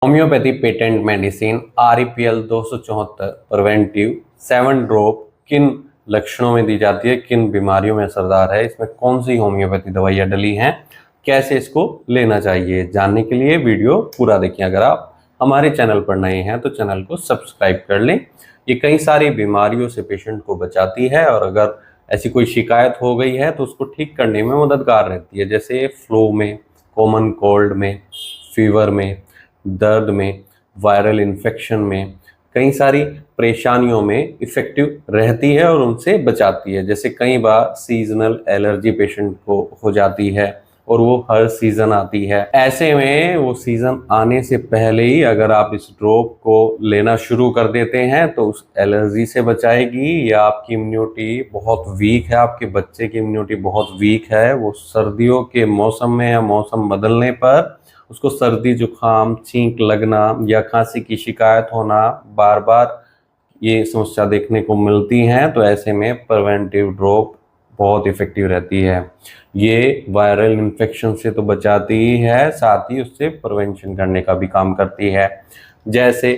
Homeopathy patent medicine REPL 274 preventive 7 drop किन लक्षणों में दी जाती है, किन बीमारियों में असरदार है, इसमें कौन सी होम्योपैथी दवाइयाँ डली हैं, कैसे इसको लेना चाहिए, जानने के लिए वीडियो पूरा देखिए। अगर आप हमारे चैनल पर नए हैं तो चैनल को सब्सक्राइब कर लें। ये कई सारी बीमारियों से पेशेंट को बचाती है और अगर ऐसी कोई शिकायत हो गई है तो उसको ठीक करने में मददगार रहती है, जैसे फ्लू में, कॉमन कोल्ड में, फीवर में, दर्द में, वायरल इन्फेक्शन में, कई सारी परेशानियों में इफ़ेक्टिव रहती है और उनसे बचाती है। जैसे कई बार सीजनल एलर्जी पेशेंट को हो जाती है और वो हर सीज़न आती है। ऐसे में वो सीज़न आने से पहले ही अगर आप इस ड्रॉप को लेना शुरू कर देते हैं तो उस एलर्जी से बचाएगी। या आपकी इम्यूनिटी बहुत वीक है, आपके बच्चे की इम्यूनिटी बहुत वीक है, वो सर्दियों के मौसम में या मौसम बदलने पर उसको सर्दी जुकाम, छींक लगना या खांसी की शिकायत होना बार बार ये समस्या देखने को मिलती हैं, तो ऐसे में प्रिवेंटिव ड्रॉप बहुत इफ़ेक्टिव रहती है। ये वायरल इन्फेक्शन से तो बचाती ही है, साथ ही उससे प्रिवेंशन करने का भी काम करती है। जैसे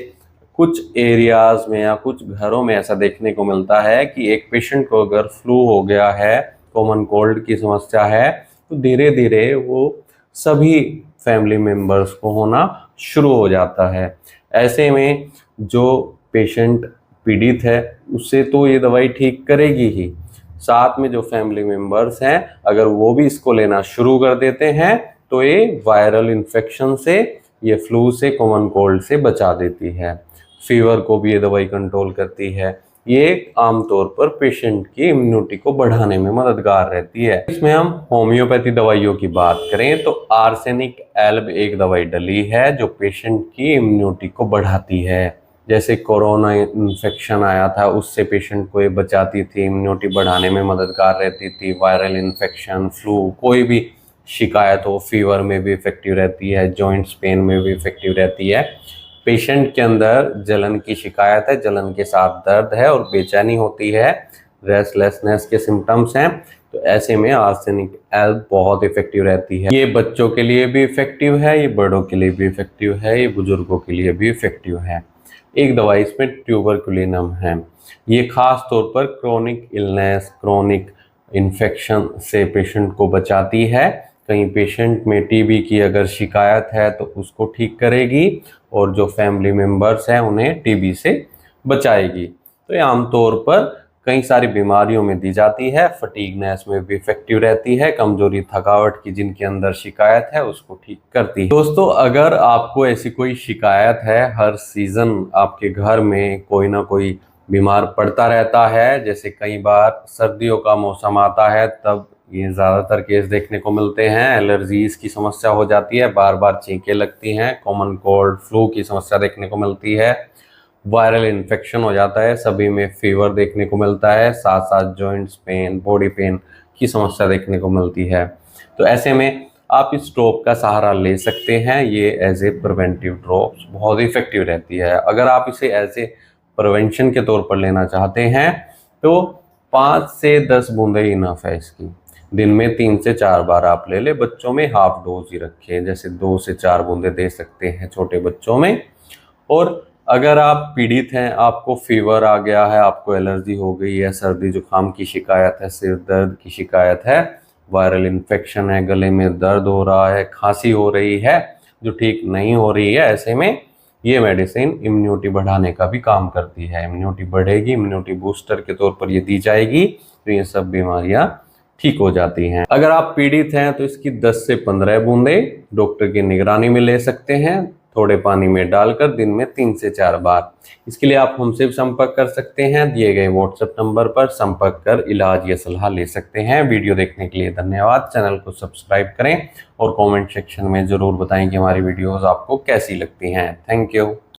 कुछ एरियाज़ में या कुछ घरों में ऐसा देखने को मिलता है कि एक पेशेंट को अगर फ्लू हो गया है, कॉमन कोल्ड की समस्या है, तो धीरे धीरे वो सभी फैमिली मेम्बर्स को होना शुरू हो जाता है। ऐसे में जो पेशेंट पीड़ित है उससे तो ये दवाई ठीक करेगी ही, साथ में जो फैमिली मेम्बर्स हैं अगर वो भी इसको लेना शुरू कर देते हैं तो ये वायरल इन्फेक्शन से, ये फ्लू से, कॉमन कोल्ड से बचा देती है। फीवर को भी ये दवाई कंट्रोल करती है। ये आमतौर पर पेशेंट की इम्यूनिटी को बढ़ाने में मददगार रहती है। इसमें हम होम्योपैथी दवाइयों की बात करें तो आर्सेनिक एल्ब एक दवाई डली है जो पेशेंट की इम्यूनिटी को बढ़ाती है। जैसे कोरोना इन्फेक्शन आया था उससे पेशेंट को ये बचाती थी, इम्यूनिटी बढ़ाने में मददगार रहती थी। वायरल इन्फेक्शन, फ्लू, कोई भी शिकायत हो, फीवर में भी इफेक्टिव रहती है, जॉइंट्स पेन में भी इफेक्टिव रहती है। पेशेंट के अंदर जलन की शिकायत है, जलन के साथ दर्द है और बेचैनी होती है, रेस्टलेसनेस के सिम्टम्स हैं, तो ऐसे में आर्सेनिक एल्ब बहुत इफेक्टिव रहती है। ये बच्चों के लिए भी इफेक्टिव है, ये बड़ों के लिए भी इफेक्टिव है, ये बुजुर्गों के लिए भी इफेक्टिव है। एक दवाई इसमें ट्यूबरकुलिनम है। ये खास तौर पर क्रोनिक इलनेस, क्रोनिक इन्फेक्शन से पेशेंट को बचाती है। कहीं पेशेंट में टीबी की अगर शिकायत है तो उसको ठीक करेगी और जो फैमिली मेम्बर्स हैं उन्हें टीबी से बचाएगी। तो ये आमतौर पर कई सारी बीमारियों में दी जाती है। फटीगनेस में भी इफेक्टिव रहती है, कमजोरी, थकावट की जिनके अंदर शिकायत है उसको ठीक करती है। दोस्तों, अगर आपको ऐसी कोई शिकायत है, हर सीजन आपके घर में कोई ना कोई बीमार पड़ता रहता है, जैसे कई बार सर्दियों का मौसम आता है तब ये ज़्यादातर केस देखने को मिलते हैं, एलर्जीज की समस्या हो जाती है, बार बार छींकें लगती हैं, कॉमन कोल्ड, फ्लू की समस्या देखने को मिलती है, वायरल इन्फेक्शन हो जाता है, सभी में फीवर देखने को मिलता है, साथ साथ जॉइंट्स पेन, बॉडी पेन की समस्या देखने को मिलती है। तो ऐसे में आप इस ड्रॉप का सहारा ले सकते हैं। ये एज ए प्रिवेंटिव ड्रॉप्स बहुत इफेक्टिव रहती है। अगर आप इसे एज ए प्रिवेंशन के तौर पर लेना चाहते हैं तो 5 से 10 बूंदें इनफ है इसकी। दिन में 3 से 4 बार आप ले लें। बच्चों में हाफ डोज ही रखें, जैसे 2 से 4 बूंदें दे सकते हैं छोटे बच्चों में। और अगर आप पीड़ित हैं, आपको फीवर आ गया है, आपको एलर्जी हो गई है, सर्दी जुकाम की शिकायत है, सिर दर्द की शिकायत है, वायरल इन्फेक्शन है, गले में दर्द हो रहा है, खांसी हो रही है जो ठीक नहीं हो रही है, ऐसे में ये मेडिसिन इम्यूनिटी बढ़ाने का भी काम करती है। इम्यूनिटी बढ़ेगी, इम्यूनिटी बूस्टर के तौर पर ये दी जाएगी तो ये सब बीमारियां ठीक हो जाती हैं। अगर आप पीड़ित हैं तो इसकी 10 से 15 बूंदें डॉक्टर की निगरानी में ले सकते हैं, थोड़े पानी में डालकर दिन में 3 से 4 बार। इसके लिए आप हमसे संपर्क कर सकते हैं, दिए गए व्हाट्सएप नंबर पर संपर्क कर इलाज या सलाह ले सकते हैं। वीडियो देखने के लिए धन्यवाद। चैनल को सब्सक्राइब करें और कमेंट सेक्शन में ज़रूर बताएं कि हमारी वीडियोस आपको कैसी लगती हैं। Thank you.